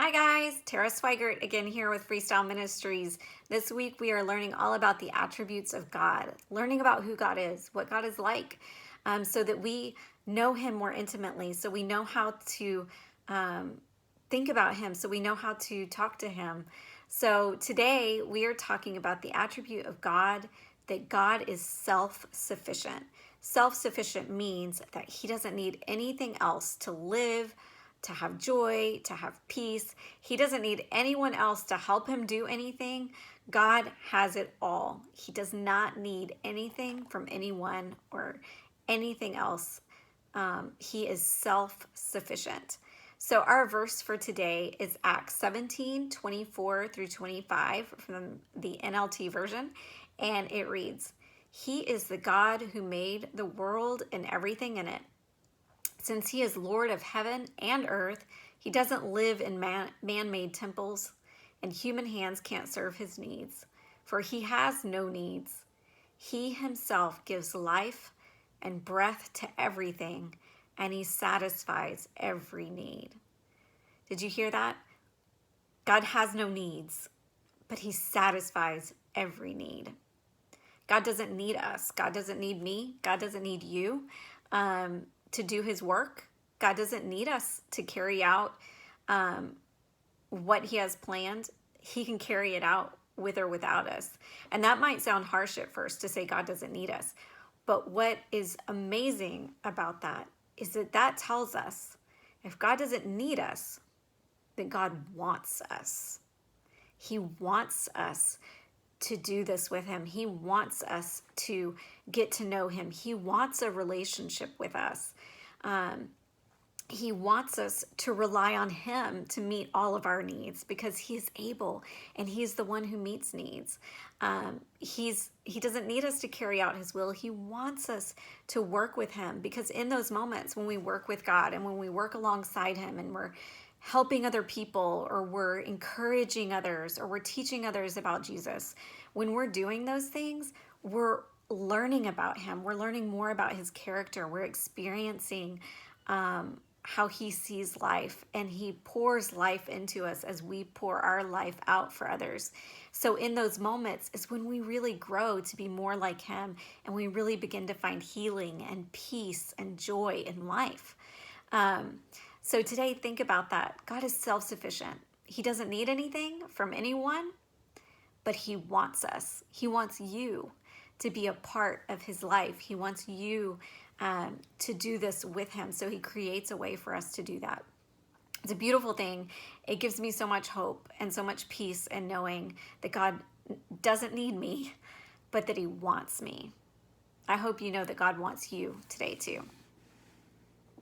Hi guys, Tera Swigart again here with FREESTYLE Ministries. This week we are learning all about the attributes of God, learning about who God is, what God is like, so that we know Him more intimately, so we know how to think about Him, so we know how to talk to Him. So today we are talking about the attribute of God, that God is self-sufficient. Self-sufficient means that He doesn't need anything else to live, to have joy, to have peace. He doesn't need anyone else to help him do anything. God has it all. He does not need anything from anyone or anything else. He is self-sufficient. So our verse for today is Acts 17:24 through 25 from the NLT version, and it reads, "He is the God who made the world and everything in it. Since He is Lord of heaven and earth, He doesn't live in man-made temples, and human hands can't serve His needs, for He has no needs. He Himself gives life and breath to everything, and He satisfies every need." Did you hear that? God has no needs, but He satisfies every need. God doesn't need us. God doesn't need me. God doesn't need you. To do His work. God doesn't need us to carry out what He has planned. He can carry it out with or without us. And that might sound harsh at first to say God doesn't need us. But what is amazing about that is that that tells us if God doesn't need us, then God wants us. He wants us to do this with Him. He wants us to get to know Him. He wants a relationship with us. He wants us to rely on Him to meet all of our needs because He is able and He's the one who meets needs. He doesn't need us to carry out His will. He wants us to work with Him because in those moments when we work with God and when we work alongside Him and we're helping other people or we're encouraging others or we're teaching others about Jesus, when we're doing those things, we're learning about Him. We're learning more about His character. We're experiencing how He sees life, and He pours life into us as we pour our life out for others. So in those moments is when we really grow to be more like Him, and we really begin to find healing and peace and joy in life. So today, think about that. God is self-sufficient. He doesn't need anything from anyone, but He wants us. He wants you to be a part of His life. He wants you to do this with Him. So He creates a way for us to do that. It's a beautiful thing. It gives me so much hope and so much peace in knowing that God doesn't need me, but that He wants me. I hope you know that God wants you today too.